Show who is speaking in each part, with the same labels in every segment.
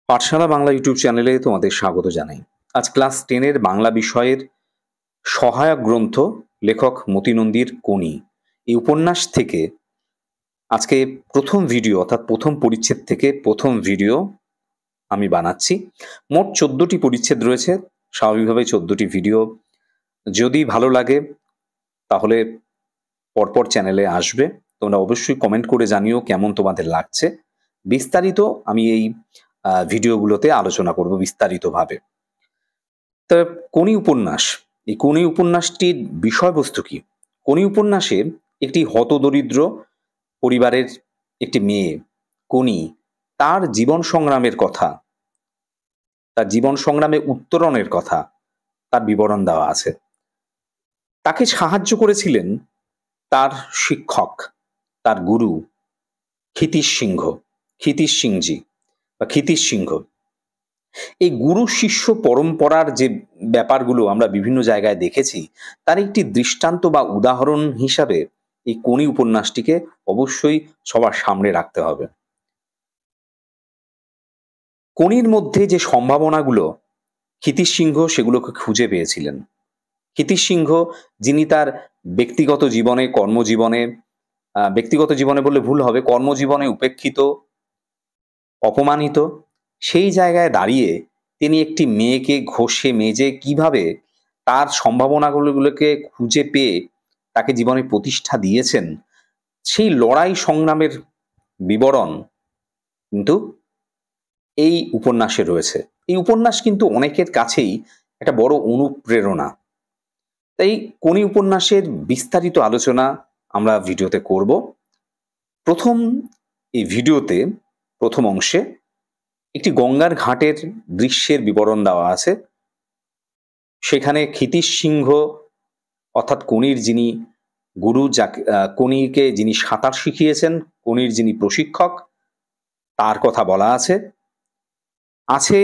Speaker 1: পাঠশালা Bangla YouTube চ্যানেলে তোমাদের স্বাগত জানাই। আজ ক্লাস 10 এর বাংলা বিষয়ের সহায়ক গ্রন্থ লেখক মতি নন্দীর কোনি এই উপন্যাস থেকে আজকে প্রথম ভিডিও অর্থাৎ প্রথম পরিচ্ছেদ থেকে প্রথম ভিডিও আমি বানাচ্ছি। মোট 14টি পরিচ্ছেদ রয়েছে। স্বাভাবিকভাবে 14টি ভিডিও যদি ভালো লাগে তাহলে পরপর চ্যানেলে আসবে। তোমরা অবশ্যই কমেন্ট করে জানিও কেমন তোমাদের লাগছে। বিস্তারিত আমি এই ভিডিওগুলোতে আলোচনা করব বিস্তারিতভাবে। তা কোনি উপন্যাস, এই কোনি উপন্যাসটির বিষয়বস্তু কি? কোনি উপন্যাসে একটি হতদরিদ্র পরিবারের একটি মেয়ে কোনি, তার জীবন সংগ্রামের কথা, তার জীবন সংগ্রামে উত্তরণের কথা, তার বিবরণ দেওয়া আছে। তাকে সাহায্য করেছিলেন তার শিক্ষক, তার গুরু ক্ষিতীশ সিংহ, ক্ষিতীশ সিংজি বা ক্ষিতীশ সিংহ। এই গুরু শিষ্য পরম্পরার যে ব্যাপারগুলো আমরা বিভিন্ন জায়গায় দেখেছি, তার একটি দৃষ্টান্ত বা উদাহরণ হিসাবে এই কোনি উপন্যাসটিকে অবশ্যই সবার সামনে রাখতে হবে। কোনির মধ্যে যে সম্ভাবনাগুলো ক্ষিতীশ সিংহ সেগুলোকে খুঁজে পেয়েছিলেন। ক্ষিতীশ সিংহ, যিনি তার ব্যক্তিগত জীবনে, কর্মজীবনে, ব্যক্তিগত জীবনে বললে ভুল হবে, কর্মজীবনে উপেক্ষিত, অপমানিত, সেই জায়গায় দাঁড়িয়ে তিনি একটি মেয়েকে ঘষে মেজে কিভাবে তার সম্ভাবনাগুলোকে খুঁজে পেয়ে তাকে জীবনে প্রতিষ্ঠা দিয়েছেন, সেই লড়াই সংগ্রামের বিবরণ কিন্তু এই উপন্যাসে রয়েছে। এই উপন্যাস কিন্তু অনেকের কাছেই একটা বড় অনুপ্রেরণা। তাই কোনি উপন্যাসের বিস্তারিত আলোচনা আমরা ভিডিওতে করব। এই ভিডিওতে প্রথম অংশে একটি গঙ্গার ঘাটের দৃশ্যের বিবরণ দেওয়া আছে। সেখানে ক্ষিতীশ সিংহ অর্থাৎ কোনির যিনি গুরু, যাকে কোনিকে যিনি সাঁতার শিখিয়েছেন, কোনির যিনি প্রশিক্ষক, তার কথা বলা আছে। আছে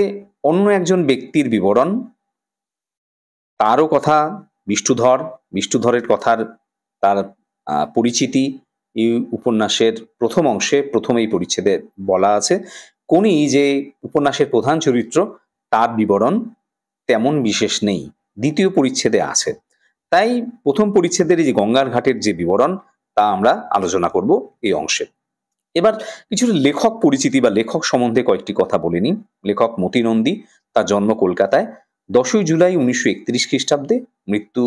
Speaker 1: অন্য একজন ব্যক্তির বিবরণ, তারও কথা, বিষ্ণুধরের কথার তার পরিচিতি এই উপন্যাসের প্রথম অংশে প্রথম এই পরিচ্ছেদে বলা আছে। কোনি যে উপন্যাসের প্রধান চরিত্র, তার বিবরণ তেমন বিশেষ নেই, দ্বিতীয় পরিচ্ছেদে আছে। তাই প্রথম পরিচ্ছেদের এই যে গঙ্গার ঘাটের যে বিবরণ, তা আমরা আলোচনা করব এই অংশে। এবার কিছু লেখক পরিচিতি বা লেখক সম্বন্ধে কয়েকটি কথা বলে নিই। লেখক মতি নন্দী, তার জন্ম কলকাতায় 10ই জুলাই 1931 খ্রিস্টাব্দে, মৃত্যু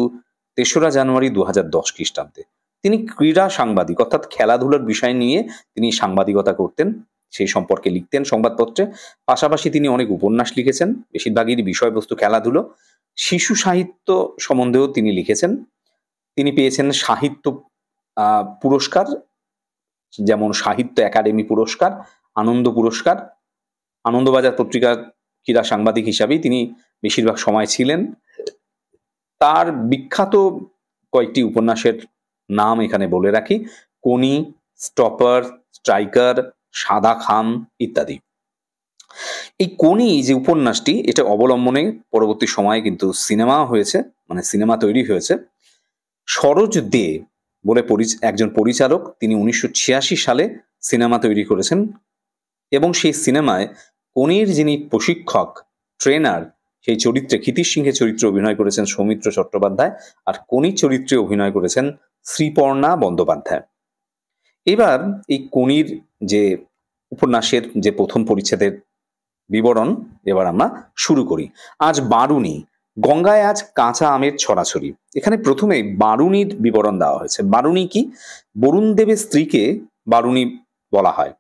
Speaker 1: 3রা জানুয়ারি 2010 খ্রিস্টাব্দে। তিনি ক্রীড়া সাংবাদিক, অর্থাৎ খেলাধুলার বিষয় নিয়ে তিনি সাংবাদিকতা করতেন, সেই সম্পর্কে লিখতেন সংবাদপত্রে। পাশাপাশি তিনি অনেক উপন্যাস লিখেছেন, বেশিরভাগই বিষয়বস্তু খেলাধুলো। শিশু সাহিত্য সম্বন্ধেও তিনি লিখেছেন। তিনি পেয়েছেন সাহিত্য পুরস্কার, যেমন সাহিত্য একাডেমি পুরস্কার, আনন্দ পুরস্কার। আনন্দবাজার পত্রিকার ক্রীড়া সাংবাদিক হিসাবেই তিনি বেশিরভাগ সময় ছিলেন। তার বিখ্যাত কয়েকটি উপন্যাসের নাম এখানে বলে রাখি: কোনি, স্টপার, স্ট্রাইকার, সাদা খাম ইত্যাদি। এই কোনি যে উপন্যাসটি, এটা অবলম্বনে পরবর্তী সময়ে কিন্তু সিনেমা হয়েছে, মানে সিনেমা তৈরি হয়েছে। সরোজ দে বলে একজন পরিচালক, তিনি 1986 সালে সিনেমা তৈরি করেছেন এবং সেই সিনেমায় কোনির যিনি প্রশিক্ষক, ট্রেনার, সেই চরিত্রে ক্ষিতীশ সিংহের চরিত্রে অভিনয় করেছেন সৌমিত্র চট্টোপাধ্যায়, আর কোনির চরিত্রে অভিনয় করেছেন শ্রীপর্ণা বন্দ্যোপাধ্যায়। এবার এই কোনির যে উপন্যাসের যে প্রথম পরিচ্ছেদের বিবরণ এবার আমরা শুরু করি। আজ বারুনি, গঙ্গায় আজ কাঁচা আমের ছড়াছড়ি। এখানে প্রথমে বারুনির বিবরণ দেওয়া হয়েছে। বারুনি কি? বরুণ দেবের স্ত্রীকে বারুনি বলা হয়।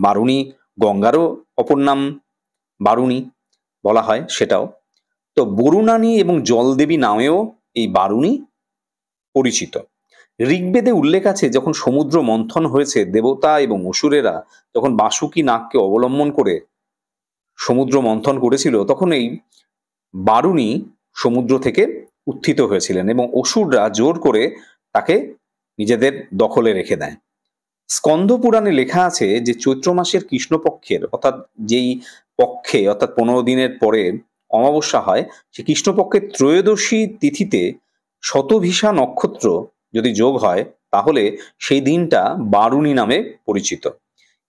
Speaker 1: বারুনি গঙ্গারও অপর নাম বারুনি বলা হয়, সেটাও। তো বরুণানী এবং জলদেবী নামেও এই বারুনি পরিচিত। ঋগ্বেদে উল্লেখ আছে, যখন সমুদ্র মন্থন হয়েছে, দেবতা এবং অসুরেরা যখন বাসুকী নাগকে অবলম্বন করে সমুদ্র মন্থন করেছিল, তখন এই বারুনি সমুদ্র থেকে উত্থিত হয়েছিলেন এবং অসুররা জোর করে তাকে নিজেদের দখলে রেখে দেয়। স্কন্দ পুরাণে লেখা আছে যে চৈত্র মাসের কৃষ্ণপক্ষের, অর্থাৎ যেই পক্ষে, অর্থাৎ 15 দিনের পরে অমাবস্যা হয়, সে কৃষ্ণপক্ষের ত্রয়োদশী তিথিতে শতভিষা নক্ষত্র যদি যোগ হয়, তাহলে সেই দিনটা বারুনি নামে পরিচিত।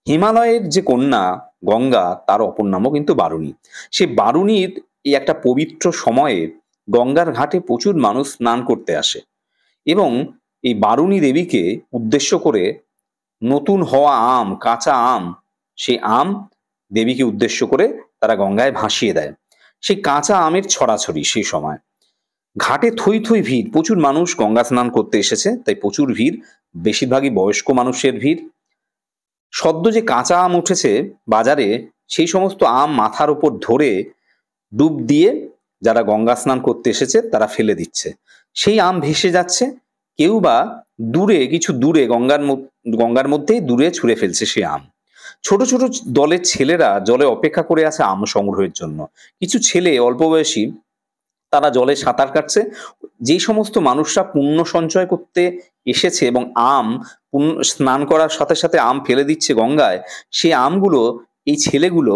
Speaker 1: হিমালয়ের যে কন্যা গঙ্গা, তার অপর নামও কিন্তু বারুণী। সে বারুণীর এই একটা পবিত্র সময়ে গঙ্গার ঘাটে প্রচুর মানুষ স্নান করতে আসে, এবং এই বারুণী দেবীকে উদ্দেশ্য করে নতুন হওয়া আম, কাঁচা আম, সেই আম দেবীকে উদ্দেশ্য করে তারা গঙ্গায় ভাসিয়ে দেয়। সেই কাঁচা আমের ছড়াছড়ি সেই সময়। ঘাটে থই থই ভিড়, প্রচুর মানুষ গঙ্গা স্নান করতে এসেছে, তাই প্রচুর ভিড়, বেশিরভাগই বয়স্ক মানুষের ভিড়। সদ্য যে কাঁচা আম উঠেছে বাজারে, সেই সমস্ত আম মাথার উপর ধরে ডুব দিয়ে যারা গঙ্গা স্নান করতে এসেছে তারা ফেলে দিচ্ছে। সেই আম ভেসে যাচ্ছে, কেউ বা দূরে, কিছু দূরে গঙ্গার মধ্যেই দূরে ছুঁড়ে ফেলছে সে আম। ছোট ছোট দলের ছেলেরা জলে অপেক্ষা করে আছে আম সংগ্রহের জন্য। কিছু ছেলে অল্প বয়সী, তারা জলে সাঁতার কাটছে। যেই সমস্ত মানুষরা পুণ্য সঞ্চয় করতে এসেছে এবং স্নান করার সাথে সাথে আম ফেলে দিচ্ছে গঙ্গায়, সেই আমগুলো এই ছেলেগুলো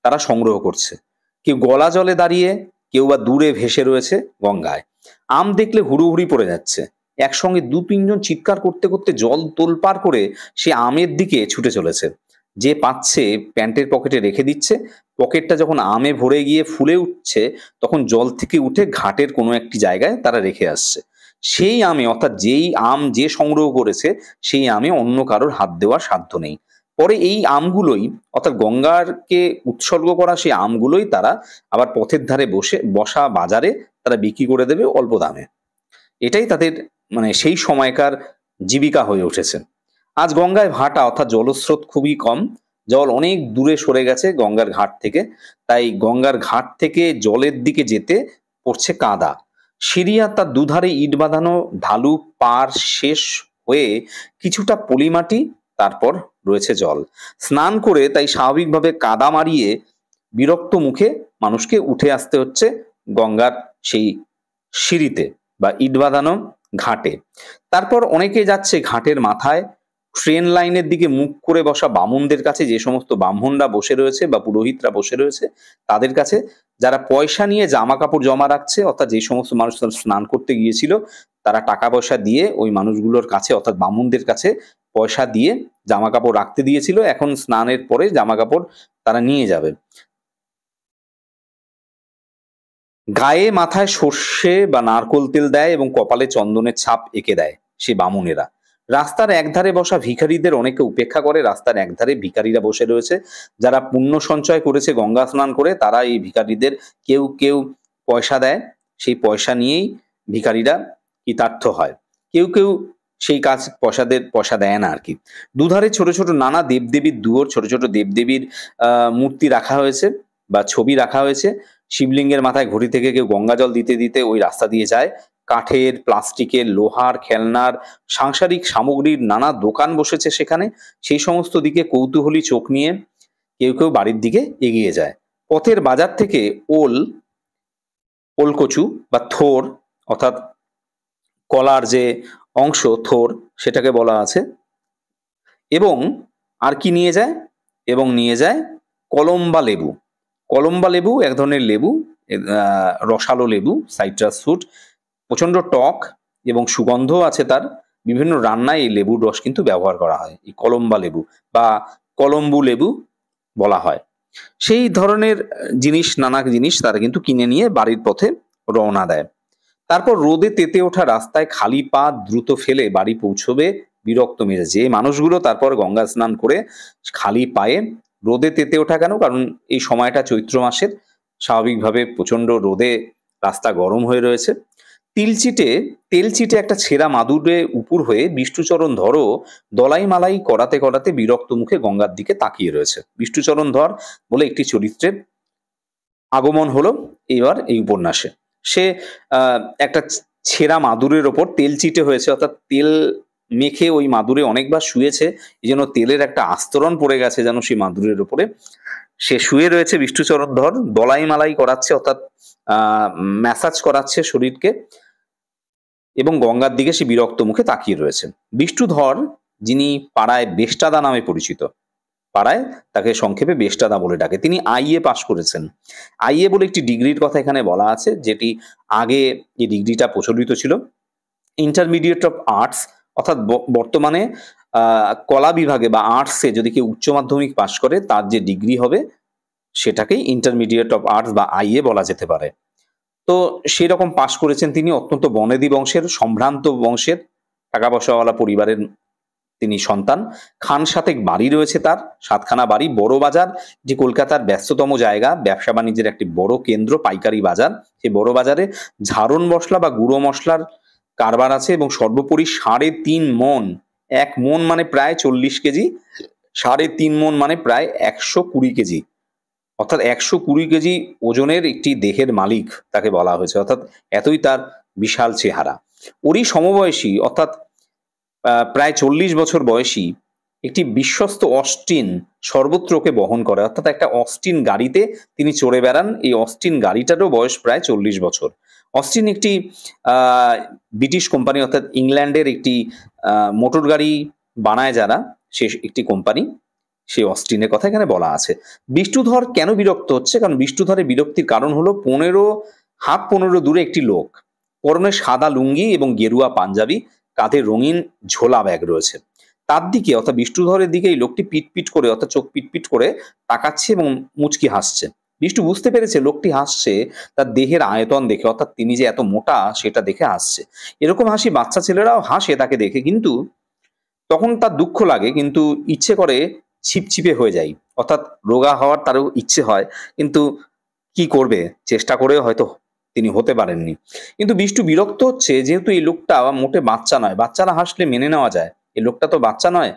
Speaker 1: তারা সংগ্রহ করছে। কেউ গলা জলে দাঁড়িয়ে, কেউ বা দূরে ভেসে রয়েছে গঙ্গায়। আম দেখলে হুড়োহুড়ি পড়ে যাচ্ছে। একসঙ্গে দু তিনজন চিৎকার করতে করতে জল তোলপাড় করে সে আমের দিকে ছুটে চলেছে। যে পাচ্ছে প্যান্টের পকেটে রেখে দিচ্ছে। পকেটটা যখন আমে ভরে গিয়ে ফুলে উঠছে, তখন জল থেকে উঠে ঘাটের কোনো একটি জায়গায় তারা রেখে আসছে। সেই আমে, অর্থাৎ যেই আম যে সংগ্রহ করেছে, সেই আমে অন্য কারোর হাত দেওয়ার সাধ্য নেই। পরে এই আমগুলোই, অর্থাৎ গঙ্গারকে উৎসর্গ করা সেই আমগুলোই তারা আবার পথের ধারে বসা বাজারে তারা বিক্রি করে দেবে অল্প দামে। এটাই তাদের মানে সেই সময়কার জীবিকা হয়ে উঠেছে। আজ গঙ্গায় ভাটা, অর্থাৎ জলস্রোত খুবই কম, জল অনেক দূরে সরে গেছে গঙ্গার ঘাট থেকে। তাই গঙ্গার ঘাট থেকে জলের দিকে যেতে পড়ছে কাদা। সিঁড়ি আর তার দুধারে ইট বাঁধানো ঢালু পার শেষ হয়ে কিছুটা পলিমাটি, তারপর রয়েছে জল। স্নান করে তাই স্বাভাবিকভাবে কাদা মারিয়ে বিরক্ত মুখে মানুষকে উঠে আসতে হচ্ছে গঙ্গার সেই সিঁড়িতে বা ইট বাঁধানো ঘাটে। তারপর অনেকে যাচ্ছে ঘাটের মাথায় ট্রেন লাইনের দিকে মুখ করে বসা বামুনদের কাছে, যে সমস্ত ব্রাহ্মণরা বসে রয়েছে বা পুরোহিতরা বসে রয়েছে তাদের কাছে, যারা পয়সা নিয়ে জামা কাপড় জমা রাখছে, অর্থাৎ যে সমস্ত মানুষ স্নান করতে গিয়েছিল তারা টাকা পয়সা দিয়ে ওই মানুষগুলোর কাছে, অর্থাৎ বামুনদের কাছে পয়সা দিয়ে জামা কাপড় রাখতে দিয়েছিল। এখন স্নানের পরে জামা কাপড় তারা নিয়ে যাবে। গায়ে মাথায় সর্ষে বা নারকোল তেল দেয় এবং কপালে চন্দনের ছাপ এঁকে দেয় সেই বামুনেরা। রাস্তার একধারে বসা ভিখারিদের অনেকে উপেক্ষা করে। রাস্তার একধারে ভিখারিরা বসে রয়েছে, যারা পুণ্য সঞ্চয় করেছে গঙ্গা স্নান করে, তারা এই ভিখারিদের কেউ কেউ পয়সা দেয়। সেই পয়সা নিয়েই ভিখারিরা কৃতার্থ হয়। কেউ কেউ সেই কাজ পয়সা দেয় না আর কি। দুধারে ছোট ছোট নানা দেবদেবীর দুয়োর, ছোট ছোট দেবদেবীর মূর্তি রাখা হয়েছে বা ছবি রাখা হয়েছে। শিবলিঙ্গের মাথায় ঘড়ি থেকে কেউ গঙ্গা জল দিতে দিতে ওই রাস্তা দিয়ে যায়। কাঠের, প্লাস্টিকের, লোহার, খেলনার, সাংসারিক সামগ্রীর নানা দোকান বসেছে সেখানে। সেই সমস্ত দিকে কৌতূহলী চোখ নিয়ে কেউ কেউ বাড়ির দিকে এগিয়ে যায়। পথের বাজার থেকে ওলকচু বা থোর, অর্থাৎ কলার যে অংশ থোর, সেটাকে বলা আছে। এবং আর কি নিয়ে যায়? এবং নিয়ে যায় কলম্বা লেবু। কলম্বা লেবু এক ধরনের লেবু, রসালো লেবু, সাইট্রাস ফ্রুট, প্রচন্ড টক এবং সুগন্ধ আছে তার। বিভিন্ন রান্নায় এই লেবুর রস কিন্তু ব্যবহার করা হয়। এই কলম্বা লেবু বা কলম্বু লেবু বলা হয়। সেই ধরনের নানা জিনিস তারা কিন্তু কিনে নিয়ে বাড়ির পথে রওনা দেয়। তারপর রোদে তেতে ওঠা রাস্তায় খালি পা দ্রুত ফেলে বাড়ি পৌঁছবে বিরক্ত মেজাজে। যে মানুষগুলো তারপর গঙ্গা স্নান করে খালি পায়ে, রোদে তেতে ওঠা কেন? কারণ এই সময়টা চৈত্র মাসের, স্বাভাবিকভাবে প্রচন্ড রোদে রাস্তা গরম হয়ে রয়েছে। তেলচিটে একটা ছেঁড়া মাদুরে উপুর হয়ে বিষ্ণুচরণ ধরও দলাই মালাই করাতে করাতে বিরক্ত মুখে গঙ্গার দিকে তাকিয়ে রয়েছে। বিষ্ণুচরণ ধর বলে একটি চরিত্রের আগমন হলো এবার এই উপন্যাসে। সে একটা ছেঁড়া মাদুরের ওপর তেল চিটে হয়েছে, অর্থাৎ তেল মেখে ওই মাদুরে অনেকবার শুয়েছে, এই জন্য তেলের একটা আস্তরণ পড়ে গেছে যেন সেই মাদুরের ওপরে। সে শুয়ে রয়েছে বিষ্ণুচরণ ধর, দলাই মালাই করাচ্ছে, অর্থাৎ ম্যাসাজ করাচ্ছে শরীরকে, এবং গঙ্গার দিকে সে বিরক্ত মুখে তাকিয়ে রয়েছে। বিষ্ণুধর, যিনি পাড়ায় বেষ্টাদা নামে পরিচিত, পাড়ায় তাকে সংক্ষেপে বেষ্টাদা বলে ডাকে, তিনি আইএ পাশ করেছেন। আইএ বলে একটি ডিগ্রির কথা এখানে বলা আছে, যেটি আগে এই ডিগ্রিটা প্রচলিত ছিল। ইন্টারমিডিয়েট অফ আর্টস, অর্থাৎ বর্তমানে কলা বিভাগে বা আর্টসে যদি কেউ উচ্চ মাধ্যমিক পাশ করে তার যে ডিগ্রি হবে সেটাকেই ইন্টারমিডিয়েট অফ আর্টস বা আইএ বলা যেতে পারে। তো সেই রকম পাশ করেছেন তিনি। অত্যন্ত বনেদি বংশের, সম্ভ্রান্ত বংশের, টাকা পয়সাওয়ালা পরিবারের তিনি সন্তান। খান সাতেক বাড়ি রয়েছে তার, 7খানা বাড়ি। বড় বাজার, যে কলকাতার ব্যস্ততম জায়গা, ব্যবসা বাণিজ্যের একটি বড় কেন্দ্র, পাইকারি বাজার। সেই বড় বাজারে ঝাড়ন মশলা বা গুঁড়ো মশলার কারবার আছে এবং সর্বোপরি 3.5 মণ, 1 মণ মানে প্রায় 40 কেজি, 3.5 মণ মানে প্রায় 120 কেজি, অর্থাৎ 120 কেজি ওজনের একটি দেহের মালিক তাকে বলা হয়েছে। অর্থাৎ এতই তার বিশাল চেহারা। ওরই সমবয়সী, অর্থাৎ প্রায় 40 বছর বয়সী একটি বিশ্বস্ত অস্টিন সর্বত্র ওকে বহন করে। অর্থাৎ একটা অস্টিন গাড়িতে তিনি চড়ে বেড়ান। এই অস্টিন গাড়িটারও বয়স প্রায় 40 বছর। অস্টিন একটি ব্রিটিশ কোম্পানি, অর্থাৎ ইংল্যান্ডের একটি মোটর গাড়ি বানায় যারা, সে একটি কোম্পানি। সেই অস্টিনের কথা এখানে বলা আছে। বিষ্ণুধর কেন বিরক্ত হচ্ছে? কারণ বিষ্ণুধরের বিরক্তির কারণ হলো 15 দূরে একটি লোক, পরনে সাদা লুঙ্গি এবং গেরুয়া পাঞ্জাবি, কাঁধে রঙিন ঝোলা ব্যাগ রয়েছে। তার দিকে, অর্থাৎ বিষ্ণুধরের দিকে এই লোকটি পিটপিট করে, অর্থাৎ চোখ পিটপিট করে তাকাচ্ছে এবং মুচকি হাসছে। বিষ্ণু বুঝতে পেরেছে লোকটি হাসছে তার দেহের আয়তন দেখে, অর্থাৎ তিনি যে এত মোটা সেটা দেখে হাসছে। এরকম হাসি বাচ্চা ছেলেরাও হাসে তাকে দেখে, কিন্তু তখন তার দুঃখ লাগে, কিন্তু ইচ্ছে করে ছিপছিপে হয়ে যায়, অর্থাৎ রোগা হওয়ার তারও ইচ্ছে হয়, কিন্তু কি করবে, চেষ্টা করেও হয়তো তিনি হতে পারেননি। কিন্তু বিষ্টু বিরক্ত হচ্ছে যেহেতু এই লোকটা মোটে বাচ্চা নয়। বাচ্চারা হাসলে মেনে নেওয়া যায়, এই লোকটা তো বাচ্চা নয়।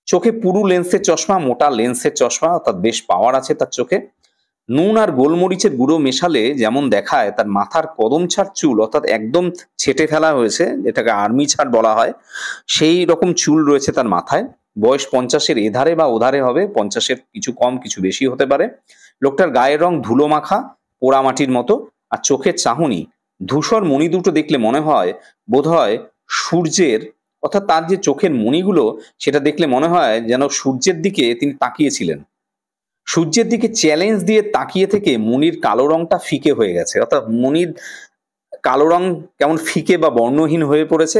Speaker 1: চোখে পুরু লেন্সের চশমা, মোটা লেন্সের চশমা, অর্থাৎ বেশ পাওয়ার আছে তার চোখে। নুন আর গোলমরিচের গুঁড়ো মেশালে যেমন দেখায়, তার মাথার কদম ছাড় চুল, অর্থাৎ একদম ছেটে ফেলা হয়েছে, যেটাকে আর্মি ছাড় বলা হয়, সেই রকম চুল রয়েছে তার মাথায়। বয়স 50-এর এধারে বা ওধারে হবে, 50-এর কিছু কম কিছু বেশি হতে পারে। লোকটার গায়ের রং ধুলো মাখা, পোড়ামাটির মতো, আর চোখের চাহনি ধূসর মণি দুটো দেখলে মনে হয় বোধহয় সূর্যের, অর্থাৎ তার যে চোখের মণিগুলো সেটা দেখলে মনে হয় যেন সূর্যের দিকে তিনি তাকিয়েছিলেন। সূর্যের দিকে চ্যালেঞ্জ দিয়ে তাকিয়ে থেকে মণির কালো রংটা ফিকে হয়ে গেছে, অর্থাৎ মণির কালো রং কেমন ফিকে বা বর্ণহীন হয়ে পড়েছে।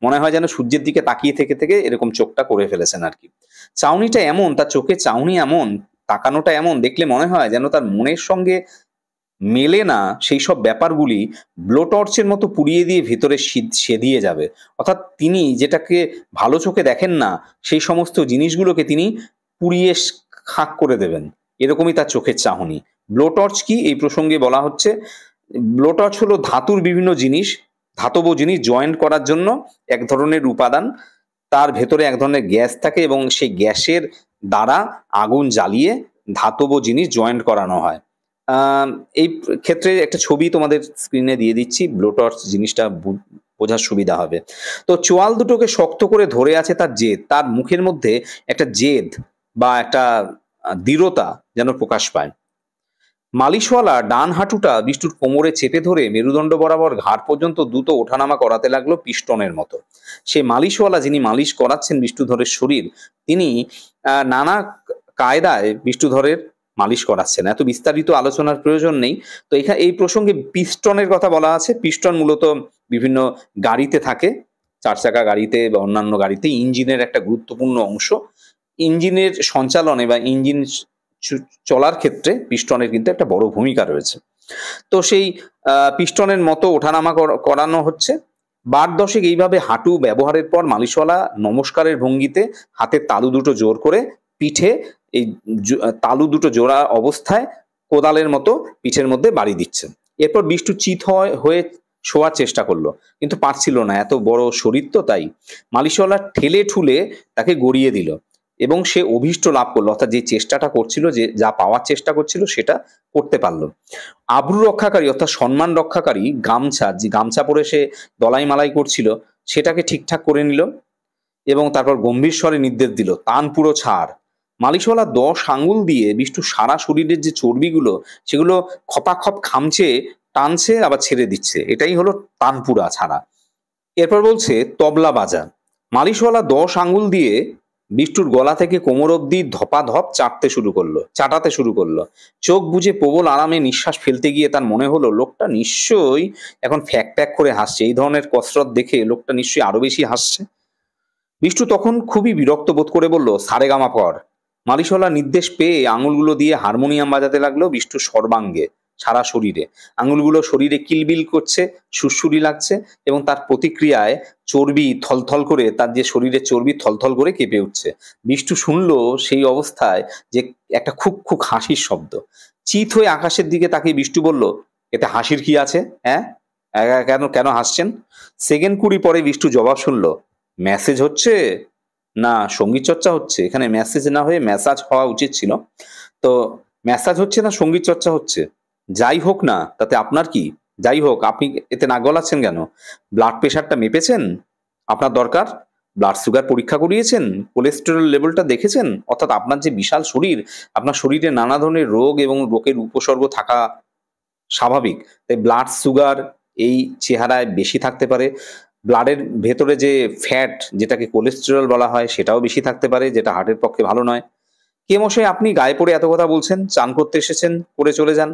Speaker 1: মনে হয় যেন সূর্যের দিকে তাকিয়ে থেকে থেকে এরকম চোখটা করে ফেলেছেন আর কি। চাউনিটা এমন, তার চোখে চাউনি এমন, তাকানোটা এমন, দেখলে মনে হয় যেন তার মনের সঙ্গে মেলে না সেই সব ব্যাপারগুলি ব্লো টর্চের মতো পুড়িয়ে দিয়ে ভেতরে সেদিয়ে যাবে। অর্থাৎ তিনি যেটাকে ভালো চোখে দেখেন না সেই সমস্ত জিনিসগুলোকে তিনি পুড়িয়ে খাক করে দেবেন, এরকমই তার চোখের চাহনি। ব্লো টর্চ কি এই প্রসঙ্গে বলা হচ্ছে? ব্লো টর্চ হলো ধাতুর বিভিন্ন জিনিস, ধাতব জিনিস জয়েন্ট করার জন্য এক ধরনের উপাদান, তার ভেতরে এক ধরনের গ্যাস থাকে এবং সেই গ্যাসের দ্বারা আগুন জ্বালিয়ে ধাতব জিনিস জয়েন্ট করানো হয়। এই ক্ষেত্রে একটা ছবি তোমাদের স্ক্রিনে দিয়ে দিচ্ছি, ব্লো টর্চ জিনিসটা বোঝার সুবিধা হবে। তো চোয়াল দুটোকে শক্ত করে ধরে আছে তার জেদ, তার মুখের মধ্যে একটা জেদ বা একটা দৃঢ়তা যেন প্রকাশ পায়। মালিশওয়ালা ডান হাঁটুটা বিষ্টুর কোমরে চেপে ধরে মেরুদণ্ড বরাবর ঘাড় পর্যন্ত দ্রুত ওঠানামা করাতে লাগলো পিস্টনের মতো। সে মালিশওয়ালা যিনি মালিশ করাচ্ছেন বিষ্ণুধরের শরীর, তিনি নানা কায়দায় বিষ্ণুধরের মালিশ করাচ্ছেন। এত বিস্তারিত আলোচনার প্রয়োজন নেই। তো এখানে এই প্রসঙ্গে পিস্টনের কথা বলা আছে। পিস্টন মূলত বিভিন্ন গাড়িতে থাকে, 4 চাকা গাড়িতে বা অন্যান্য গাড়িতে ইঞ্জিনের একটা গুরুত্বপূর্ণ অংশ। ইঞ্জিনের সঞ্চালনে বা ইঞ্জিন চলার ক্ষেত্রে পিস্টনের কিন্তু একটা বড় ভূমিকা রয়েছে। তো সেই পিস্টনের মতো ওঠানামা করানো হচ্ছে। 10 এইভাবে হাঁটু ব্যবহারের পর মালিশওয়ালা নমস্কারের ভঙ্গিতে হাতের তালু দুটো জোর করে পিঠে, এই তালু দুটো জোড়া অবস্থায় কোদালের মতো পিঠের মধ্যে বাড়ি দিচ্ছেন। এরপর বিষ্টু চিত হয়ে শোয়ার চেষ্টা করলো, কিন্তু পারছিল না, এত বড় শরীর তো। তাই মালিশওয়ালা ঠেলে ঠুলে তাকে গড়িয়ে দিল এবং সে অভীষ্ট লাভ করলো, অর্থাৎ যে চেষ্টাটা করছিল, যে যা পাওয়ার চেষ্টা করছিল সেটা করতে পারলো। আব্রু রক্ষাকারী অর্থাৎ সম্মান রক্ষাকারী গামছা, যে গামছা পরে সে দলাই মালাই করছিল সেটাকে ঠিকঠাক করে নিল এবং তারপর গম্ভীর স্বরে নির্দেশ দিল, তান পুরো ছাড়। মালিশওয়ালা 10 আঙ্গুল দিয়ে বিষ্টুর সারা শরীরের যে চর্বিগুলো সেগুলো খপাখপ খামচে টানছে আবার ছেড়ে দিচ্ছে, এটাই হলো তানপুরা ছাড়া। এরপর বলছে তবলা বাজা। মালিশওয়ালা 10 আঙ্গুল দিয়ে বিষ্টুর গলা থেকে কোমর অব্দি ধপাধপ চাটাতে শুরু করলো। চোখ বুজে প্রবল আরামে নিঃশ্বাস ফেলতে গিয়ে তার মনে হলো লোকটা নিশ্চয়ই এখন ফ্যাক ফ্যাক করে হাসছে। এই ধরনের কসরত দেখে লোকটা নিশ্চয়ই আরো বেশি হাসছে। বিষ্টু তখন খুবই বিরক্ত বোধ করে বলল, সারেগামা কর। মালিশওয়ালা নির্দেশ পেয়ে আঙুলগুলো দিয়ে হারমোনিয়াম বাজাতে লাগলো বিষ্টু সর্বাঙ্গে, সারা শরীরে। আঙুলগুলো শরীরে কিলবিল করছে, সুরসুরি লাগছে, এবং তার প্রতিক্রিয়ায় চর্বি থলথল করে, তার যে শরীরের চর্বি থলথল করে কেঁপে উঠছে। বিষ্টু শুনলো সেই অবস্থায় যে একটা খুক খুক হাসির শব্দ। চিত হয়ে আকাশের দিকে তাকিয়ে বিষ্টু বলল, এতে হাসির কি আছে? হ্যাঁ, কেন কেন হাসছেন? সেকেন্ড 20 পরে বিষ্টু জবাব শুনলো, মেসেজ হচ্ছে না সঙ্গীত চর্চা হচ্ছে? এখানে মেসেজ না হয়ে ম্যাসাজ হওয়া উচিত ছিল। তো ম্যাসাজ হচ্ছে না সঙ্গীত চর্চা হচ্ছে? যাই হোক না, তাতে আপনার কি? যাই হোক, আপনি এতে নাক গলাচ্ছেন কেন? ব্লাড প্রেশারটা মেপেছেন? আপনার দরকার? ব্লাড সুগার পরীক্ষা করিয়েছেন? কোলেস্টেরল লেভেলটা দেখেছেন? অর্থাৎ আপনার যে বিশাল শরীর, আপনার শরীরে নানা ধরনের রোগ এবং রোগের উপসর্গ থাকা স্বাভাবিক। তাই ব্লাড সুগার এই চেহারায় বেশি থাকতে পারে। ব্লাডের ভেতরে যে ফ্যাট, যেটাকে কোলেস্টেরল বলা হয়, সেটাও বেশি থাকতে পারে, যেটা হার্টের পক্ষে ভালো নয়। কে মশাই আপনি গায়ে পড়ে এত কথা বলছেন? চান করতে এসেছেন, করে চলে যান।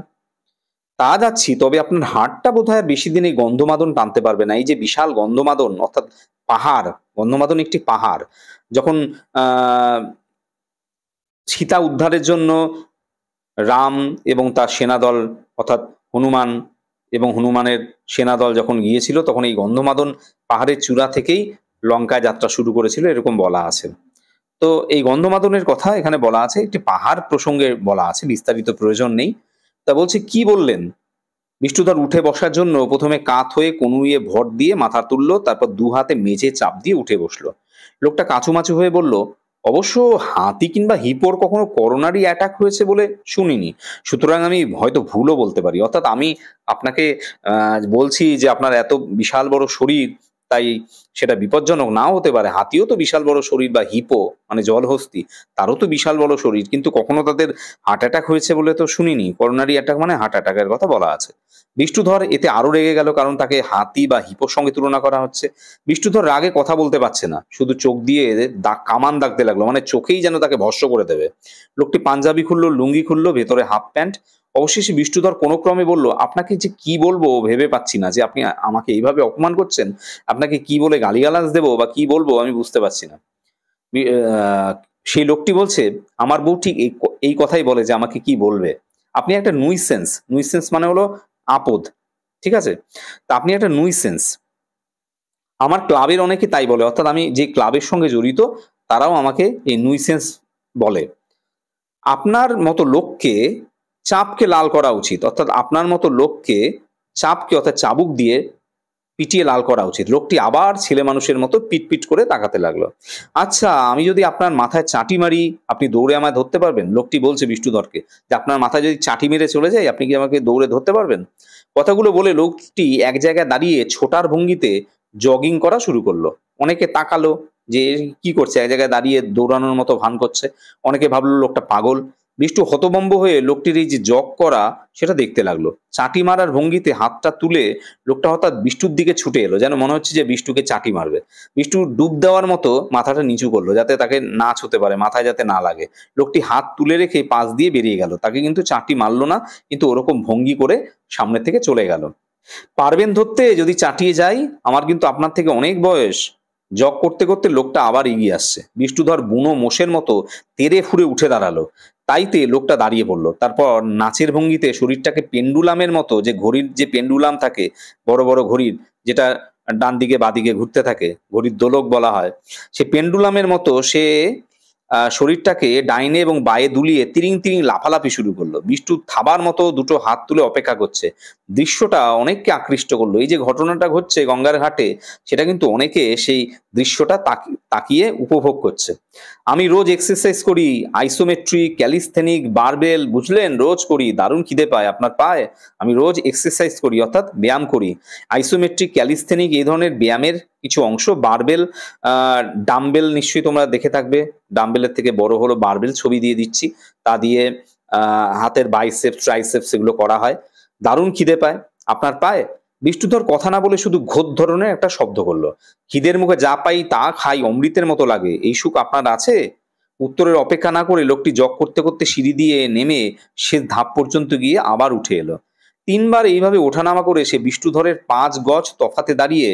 Speaker 1: তা যাচ্ছি, তবে আপনার হাড়টা বোধহয় আর বেশি দিন এই গন্ধমাদন টানতে পারবে না। এই যে বিশাল গন্ধমাদন, অর্থাৎ পাহাড়, গন্ধমাদন একটি পাহাড়। যখন আহ সীতা উদ্ধারের জন্য রাম এবং তার সেনাদল, অর্থাৎ হনুমান এবং হনুমানের সেনাদল যখন গিয়েছিল, তখন এই গন্ধমাদন পাহাড়ের চূড়া থেকেই লঙ্কায় যাত্রা শুরু করেছিল, এরকম বলা আছে। তো এই গন্ধমাদনের কথা এখানে বলা আছে, একটি পাহাড় প্রসঙ্গে বলা আছে, বিস্তারিত প্রয়োজন নেই। তা বলছে, কি বললেন? বিষ্ণুধর উঠে বসার জন্য প্রথমে কাত হয়ে কনুইয়ে ভর দিয়ে মাথা তুললো, তারপর দু হাতে মেঝে চাপ দিয়ে উঠে বসলো। লোকটা কাঁচুমাচু হয়ে বলল, অবশ্য হাতি কিংবা হিপোর কখনো করোনারি অ্যাটাক হয়েছে বলে শুনিনি, সুতরাং আমি হয়তো ভুলও বলতে পারি। অর্থাৎ আমি আপনাকে বলছি যে আপনার এত বিশাল বড় শরীর, তাই সেটা বিপজ্জনক নাও হতে পারে। হাতিও তো বিশাল বড় শরীর, বা হিপো মানে জলহস্তি, তারও তো বিশাল বড় শরীর, কিন্তু কখনো তাদের হার্ট অ্যাটাক হয়েছে বলে তো শুনিনি। করোনারি অ্যাটাক মানে হার্ট অ্যাটাকের কথা বলা আছে। বিষ্ণুধর এতে আরো রেগে গেল, কারণ তাকে হাতি বা হিপোর সঙ্গে তুলনা করা হচ্ছে। বিষ্ণুধর রাগে কথা বলতে পারছে না, শুধু চোখ দিয়ে কামান দাগতে লাগলো, মানে চোখেই যেন তাকে ভস্ম করে দেবে। লোকটি পাঞ্জাবি খুললো, লুঙ্গি খুললো, ভেতরে হাফ প্যান্ট। অবশেষে বিষ্ণুধর কোনো ক্রমে বলল, আপনাকে যে কি বলবো ভেবে পাচ্ছি না, যে আপনি আমাকে এইভাবে অপমান করছেন। আপনাকে কি বলে গালিগালাজ দেবো বা কি বলবো আমি বুঝতে পারছি না। সেই লোকটি বলছে, আমার বউ ঠিক এই কথাই বলে যে আমাকে কি বলবে। আপনি একটা নুইসেন্স। নুইসেন্স মানে হলো আপদ, ঠিক আছে? তা আপনি একটা নুইসেন্স। আমার ক্লাবের অনেকে তাই বলে, অর্থাৎ আমি যে ক্লাবের সঙ্গে জড়িত তারাও আমাকে এই নুইসেন্স বলে। আপনার মতো লোককে চাপকে লাল করা উচিত, অর্থাৎ আপনার মতো লোককে চাপকে, অর্থাৎ চাবুক দিয়ে পিটিয়ে লাল করা উচিত। লোকটি আবার ছেলে মানুষের মতো পিটপিট করে তাকাতে লাগলো। আচ্ছা, আমি যদি আপনার মাথায় চাটি মারি, আপনি দৌড়ে আমায় ধরতে পারবেন? লোকটি বলছে বিষ্ণুধরকে যে আপনার মাথায় যদি চাটি মেরে চলে যায়, আপনি কি আমাকে দৌড়ে ধরতে পারবেন? কথাগুলো বলে লোকটি এক জায়গায় দাঁড়িয়ে ছোটার ভঙ্গিতে জগিং করা শুরু করলো। অনেকে তাকালো যে এ কি করছে, এক জায়গায় দাঁড়িয়ে দৌড়ানোর মতো ভান করছে। অনেকে ভাবলো লোকটা পাগল। বিষ্টু হতভম্ব হয়ে লোকটির এই যে জগ করা সেটা দেখতে লাগলো। চাটি মারার ভঙ্গিতে হাতটা তুলে লোকটা হঠাৎ বিষ্টুর দিকে ছুটে এলো, যেন মনে হচ্ছে যে বিষ্টুকে চাটি মারবে। বিষ্টু ডুব দেওয়ার মতো মাথাটা নিচু করলো, যাতে তাকে না ছুতে পারে, মাথায় যাতে না লাগে। লোকটি হাত তুলে রেখে পাশ দিয়ে বেরিয়ে গেল। তাকে কিন্তু চাটি মারলো না, কিন্তু ওরকম ভঙ্গি করে সামনে থেকে চলে গেল। পারবেন ধরতে যদি চাটিয়ে যাই? আমার কিন্তু আপনার থেকে অনেক বয়স। জগ করতে করতে লোকটা আবার এগিয়ে আসছে। বিষ্ণুধর বুনো মোষের মতো তেড়ে ফুঁড়ে উঠে দাঁড়ালো। তাইতে লোকটা দাঁড়িয়ে পড়লো। তারপর নাচের ভঙ্গিতে শরীরটাকে পেন্ডুলামের মতো, যে ঘড়ির যে পেন্ডুলাম থাকে, বড় বড় ঘড়ির, যেটা ডান দিকে বাদিকে ঘুরতে থাকে, ঘড়ির দোলক বলা হয়, সে পেন্ডুলামের মতো সে শরীরটাকে ডাইনে এবং বাঁয়ে দুলিয়ে তিরিং তিরিং লাফালাফি শুরু করলো। বিষ্টু থাবার মতো দুটো হাত তুলে অপেক্ষা করছে। দৃশ্যটা অনেককে আকৃষ্ট করলো। এই যে ঘটনাটা ঘটছে গঙ্গার ঘাটে, সেটা কিন্তু অনেকে সেই দৃশ্যটা তাকিয়ে উপভোগ করছে। আমি রোজ এক্সারসাইজ করি, আইসোমেট্রিক, ক্যালিস্থেনিক, বারবেল, বুঝলেন, রোজ করি। দারুণ খিদে পায় আপনার পায়? আমি রোজ এক্সারসাইজ করি, অর্থাৎ ব্যায়াম করি। আইসোমেট্রিক, ক্যালিস্থেনিক এই ধরনের ব্যায়ামের কিছু অংশ, বারবেল, ডাম্বেল নিশ্চয়ই তোমরা দেখে থাকবে। ডাম্বেলের থেকে বড় হলো বারবেল, ছবি দিয়ে দিচ্ছি। তা দিয়ে হাতের বাইসেপস, ট্রাইসেপস এগুলো করা হয়। দারুণ খিদে পায়। আপনার পায়? বিষ্ণুধর কথা না বলে শুধু ঘোর ধরনের একটা শব্দ করলো। খিদের মুখে যা পাই তা খাই, অমৃতের মতো লাগে। এই সুখ আপনার আছে? উত্তরের অপেক্ষা না করে লোকটি জগ করতে করতে সিঁড়ি দিয়ে নেমে শেষ ধাপ পর্যন্ত গিয়ে আবার উঠে এলো। 3 বার এইভাবে ওঠানামা করে সে বিষ্ণুধরের 5 গজ তফাতে দাঁড়িয়ে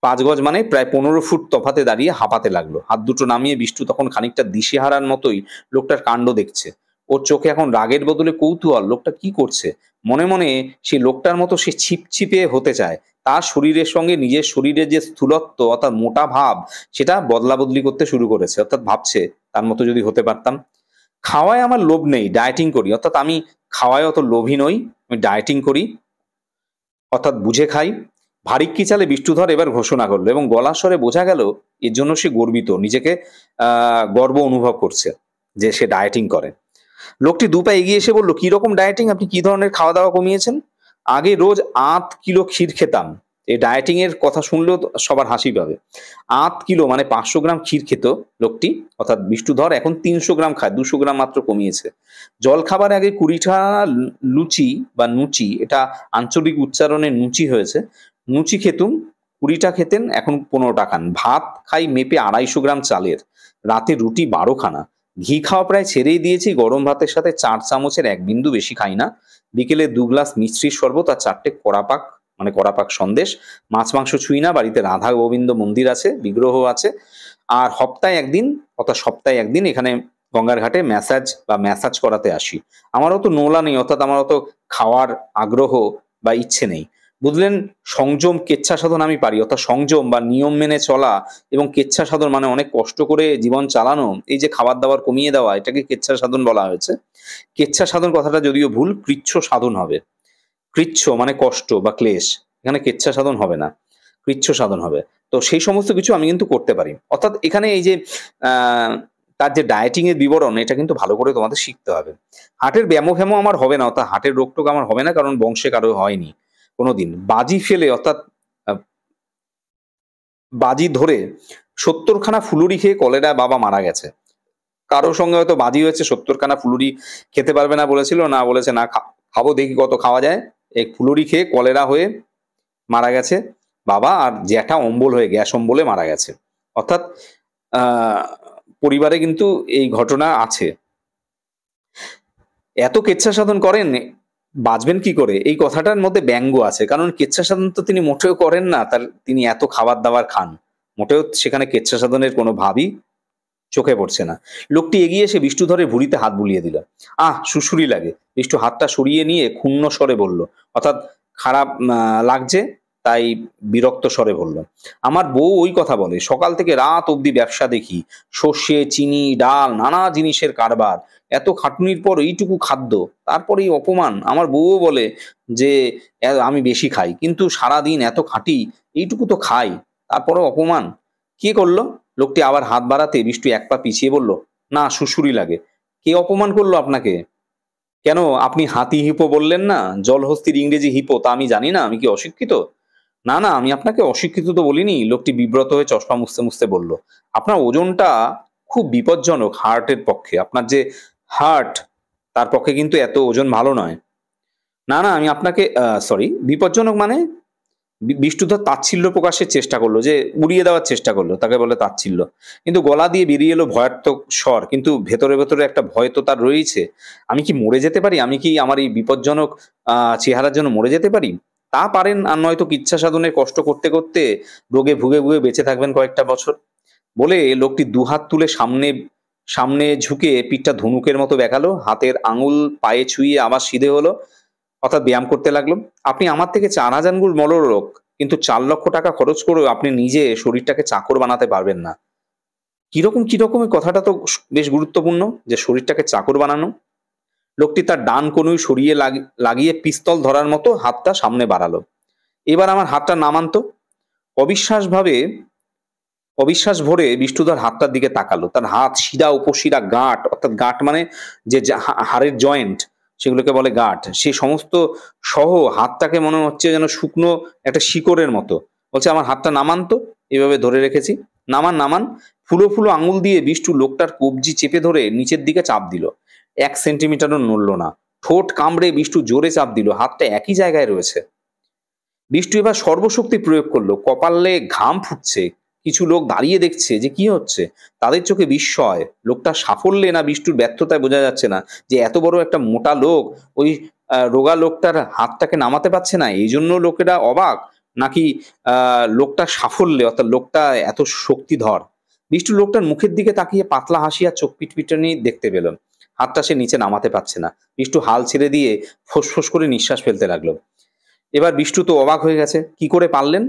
Speaker 1: 5 গজ মানে প্রায় 15 ফুট তফাতে দাঁড়িয়ে হাঁপাতে লাগলো। হাত দুটো নামিয়ে বিষ্টু তখন খানিকটা দিশেহারার মতোই লোকটার কাণ্ড দেখছে। ওর চোখে এখন রাগের বদলে কৌতূহল, লোকটা কি করছে। মনে মনে সেই লোকটার মতো সে ছিপছিপে হতে চায়। তার শরীরের সঙ্গে নিজের শরীরের যে স্থূলত্ব অর্থাৎ মোটা ভাব, সেটা বদলা বদলি করতে শুরু করেছে। অর্থাৎ ভাবছে তার মতো যদি হতে পারতাম। খাওয়ায় আমার লোভ নেই, ডায়েটিং করি। অর্থাৎ আমি খাওয়ায় অত লোভী নই, আমি ডায়েটিং করি, অর্থাৎ বুঝে খাই। ভারিক্কি চালে বিষ্ণুধর এবার ঘোষণা করলো এবং গলার স্বরে বোঝা গেল এর জন্য সে গর্বিত, নিজেকে গর্ব অনুভব করছে যে সে ডায়েটিং করে। লোকটি 2 পা এগিয়ে এসে বলল, কি রকম ডায়েটিং? আপনি কি ধরনের খাওয়া দাওয়া কমিয়েছেন? আগে রোজ 8 কিলো ক্ষীর খেতাম। এই ডায়েটিং এর কথা শুনলেও তো সবার হাসি পাবে। 8 কিলো মানে 500 গ্রাম ক্ষীর খেত লোকটি, অর্থাৎ বিষ্ণুধর এখন 300 গ্রাম খায়, 200 গ্রাম মাত্র কমিয়েছে। জল খাবার আগে 20টা লুচি বা নুচি, এটা আঞ্চলিক উচ্চারণে নুচি হয়েছে, নুচি খেতুম। 20টা খেতেন, এখন 15টা খান। ভাত খাই মেপে 250 গ্রাম চালের, রাতে রুটি 12 খানা। ঘি খাওয়া প্রায় ছেড়েই দিয়েছি, গরম ভাতের সাথে 4 চামচের 1 বিন্দু বেশি খাই না। বিকেলে 2 গ্লাস মিশ্রির শরবত আর 4টে কড়াপাক, মানে কড়াপাক সন্দেশ। মাছ মাংস ছুঁই না, বাড়িতে রাধা গোবিন্দ মন্দির আছে, বিগ্রহ আছে। আর সপ্তাহে একদিন, অর্থাৎ সপ্তাহে একদিন এখানে গঙ্গার ঘাটে ম্যাসাজ করাতে আসি। আমারও তো নোলা নেই, অর্থাৎ আমার অত খাওয়ার আগ্রহ বা ইচ্ছে নেই। বুঝলেন, সংযম কেচ্ছা সাধন আমি পারি, অর্থাৎ সংযম বা নিয়ম মেনে চলা এবং কেচ্ছা সাধন মানে অনেক কষ্ট করে জীবন চালানো। এই যে খাবার দাবার কমিয়ে দেওয়া, এটাকে কেচ্ছা সাধন বলা হয়েছে। কেচ্ছা সাধন কথাটা যদিও ভুল, কৃচ্ছ সাধন হবে। কৃচ্ছ মানে কষ্ট বা ক্লেশ, এখানে কেচ্ছা সাধন হবে না, কৃচ্ছ সাধন হবে। তো সেই সমস্ত কিছু আমি কিন্তু করতে পারি। অর্থাৎ এখানে এই যে আহ তার যে ডায়েটিং এর বিবরণ, এটা কিন্তু ভালো করে তোমাদের শিখতে হবে। হার্টের ব্যামো ফ্যামো আমার হবে না, অর্থাৎ হার্টের রোগ টোগ আমার হবে না, কারণ বংশে কারো হয়নি কোনোদিন। বাজি ফেলে, অর্থাৎ আহ, বাজি ধরে 70 খানা ফুলুরি খেয়ে কলেরা বাবা মারা গেছে। কারো সঙ্গে হয়তো বাজি হয়েছে, 70 খানা ফুলুরি খেতে পারবে না বলেছিল, না বলেছে না খাবো, দেখি কত খাওয়া যায়। এই ফুলুরি খেয়ে কলেরা হয়ে মারা গেছে বাবা, আর জ্যাঠা অম্বল হয়ে গ্যাস অম্বলে মারা গেছে। অর্থাৎ আহ পরিবারে কিন্তু এই ঘটনা আছে। এত কেচ্ছা সাধন করেন, বাঁচবেন কি করে, এই কথাটার মধ্যে ব্যঙ্গ আছে। কারণ কেচ্ছা সাধন তো তিনি মোটেও করেন না, তিনি এত খাবার দাবার খান, মোটেও সেখানে কেচ্ছা সাধনের কোনো ভাবই চোখে পড়ছে না। লোকটি এগিয়ে এসে বিষ্ণুধরের ভুঁড়িতে হাত বুলিয়ে দিল। সুড়সুড়ি লাগে। বিষ্ণু হাতটা সরিয়ে নিয়ে ক্ষুণ্ণ স্বরে বলল, অর্থাৎ খারাপ লাগছে তাই বিরক্ত স্বরে বলল, আমার বউ ওই কথা বলে, সকাল থেকে রাত অবধি ব্যবসা দেখি, সর্ষে চিনি ডাল নানা জিনিসের কারবার, এত খাটুনির পর এইটুকু খাদ্য, তারপরেই অপমান। আমার বউও বলে যে আমি বেশি খাই, কিন্তু সারাদিন এত খাটি, এইটুকু তো খাই, তারপরেও অপমান। কে করলো? লোকটি আবার হাত বাড়াতে বিষ্টু 1 পা পিছিয়ে বলল, না সুড়সুড়ি লাগে। কে অপমান করলো আপনাকে? কেন, আপনি হাতি হিপো বললেন না? জলহস্তির ইংরেজি হিপো, তা আমি জানি না? আমি কি অশিক্ষিত? না না, আমি আপনাকে অশিক্ষিত তো বলিনি। লোকটি বিব্রত হয়ে চশমা মুছতে মুছতে বলল, আপনার ওজনটা খুব বিপজ্জনক হার্টের পক্ষে। আপনার যে হার্ট, তার পক্ষে কিন্তু এত ওজন ভালো নয়। না না, আমি আপনাকে সরি, বিপজ্জনক মানে? বিষ্ণুধর তাচ্ছিল্য প্রকাশের চেষ্টা করলো, যে উড়িয়ে দেওয়ার চেষ্টা করলো, তাকে বলে তাচ্ছিল্য। কিন্তু গলা দিয়ে বেরিয়ে এলো ভয়ার্থক স্বর, কিন্তু ভেতরে ভেতরে একটা ভয় তো তার রয়েছে। আমি কি মরে যেতে পারি? আমি কি আমার এই বিপজ্জনক চেহারার জন্য মরে যেতে পারি? তা পারেন, আর নয়তো কিচ্ছা সাধনের কষ্ট করতে করতে রোগে ভুগে ভুগে বেঁচে থাকবেন কয়েকটা বছর। বলে লোকটি 2 হাত তুলে সামনে সামনে ঝুঁকে পিঠটা ধনুকের মতো বেঁকালো, হাতের আঙুল পায়ে ছুঁয়ে আবার সিধে হলো, অর্থাৎ ব্যায়াম করতে লাগলো। আপনি আমার থেকে 4000 গুণ বড় লোক, কিন্তু 4 লক্ষ টাকা খরচ করেও আপনি নিজে শরীরটাকে চাকর বানাতে পারবেন না। কিরকম কিরকম, এই কথাটা তো বেশ গুরুত্বপূর্ণ, যে শরীরটাকে চাকর বানানো। লোকটি তার ডান কনুই সরিয়ে লাগিয়ে পিস্তল ধরার মতো হাতটা সামনে বাড়ালো। এবার আমার হাতটা নামান তো। অবিশ্বাসভাবে অবিশ্বাস ভরে বিষ্ণুধর হাতটার দিকে তাকালো। তার হাত শিরা উপশিরা গাঁট, অর্থাৎ গাঁট মানে যে হাড়ের জয়েন্ট, সেগুলোকে বলে গাঁট, সে সমস্ত সহ হাতটাকে মনে হচ্ছে যেন শুকনো একটা শিকড়ের মতো। বলছে, আমার হাতটা নামান তো, এভাবে ধরে রেখেছি, নামান নামান। ফুলো ফুলো আঙুল দিয়ে বিষ্টু লোকটার কবজি চেপে ধরে নিচের দিকে চাপ দিল। 1 সেন্টিমিটারও নড়ল না। ঠোঁট কামড়ে বিষ্টু জোরে চাপ দিল, হাতটা একই জায়গায় রয়েছে। বিষ্টু এবার সর্বশক্তি প্রয়োগ করলো, কপালে ঘাম ফুটছে। কিছু লোক দাঁড়িয়ে দেখছে যে কি হচ্ছে, তাদের চোখে বিস্ময়। লোকটা সাফল্যে না বিষ্টুর ব্যর্থতায় বোঝা যাচ্ছে না, যে এত বড় একটা মোটা লোক ওই রোগা লোকটার হাতটাকে নামাতে পারছে না, এই জন্য লোকেরা অবাক। নাকি লোকটা সাফল্যে, অর্থাৎ লোকটা এত শক্তিধর? বিষ্টু লোকটার মুখের দিকে তাকিয়ে পাতলা হাসি আর চোখ পিটপিটানি দেখতে পেল। হাতটা সে নিচে নামাতে পারছে না। বিষ্টু হাল ছেড়ে দিয়ে ফোঁস-ফোঁস করে নিঃশ্বাস ফেলতে লাগলো। এবার বিষ্টু তো অবাক হয়ে গেছে। কি করে পারলেন?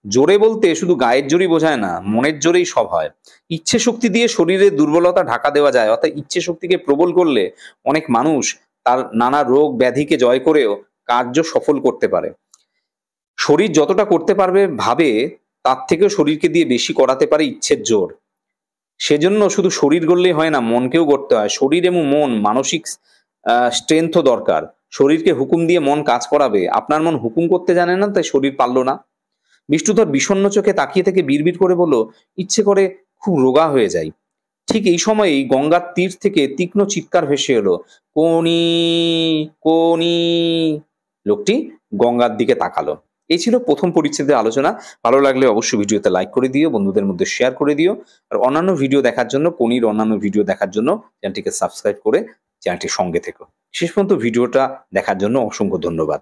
Speaker 1: জোরে বলতে শুধু গায়ের জোরই বোঝায় না, মনের জোরেই সব হয়। ইচ্ছে শক্তি দিয়ে শরীরের দুর্বলতা ঢাকা দেওয়া যায়। অর্থাৎ ইচ্ছে শক্তিকে প্রবল করলে অনেক মানুষ তার নানা রোগ ব্যাধিকে জয় করেও কার্য সফল করতে পারে। শরীর যতটা করতে পারবে ভাবে, তার থেকেও শরীরকে দিয়ে বেশি করাতে পারে ইচ্ছের জোর। সেজন্য শুধু শরীর গড়লেই হয় না, মনকেও গড়তে হয়। শরীর এবং মন মানসিক স্ট্রেংথও দরকার। শরীরকে হুকুম দিয়ে মন কাজ করাবে। আপনার মন হুকুম করতে জানে না, তাই শরীর পারল না। বিষ্ণুধর বিষণ্ণ চোখে তাকিয়ে থেকে বিড়বিড় করে বলল, ইচ্ছে করে খুব রোগা হয়ে যাই। ঠিক এই সময়েই গঙ্গার তীর থেকে তীক্ষ্ণ চিৎকার ভেসে এলো, কোনি, কোনি। লোকটি গঙ্গার দিকে তাকালো। এই ছিল প্রথম পরিচ্ছেদের আলোচনা। ভালো লাগলে অবশ্যই ভিডিওতে লাইক করে দিও, বন্ধুদের মধ্যে শেয়ার করে দিও। আর অন্যান্য ভিডিও দেখার জন্য, কোনির অন্যান্য ভিডিও দেখার জন্য চ্যানেলটিকে সাবস্ক্রাইব করে চ্যানেলটির সঙ্গে থেকো। শেষ পর্যন্ত ভিডিওটা দেখার জন্য অসংখ্য ধন্যবাদ।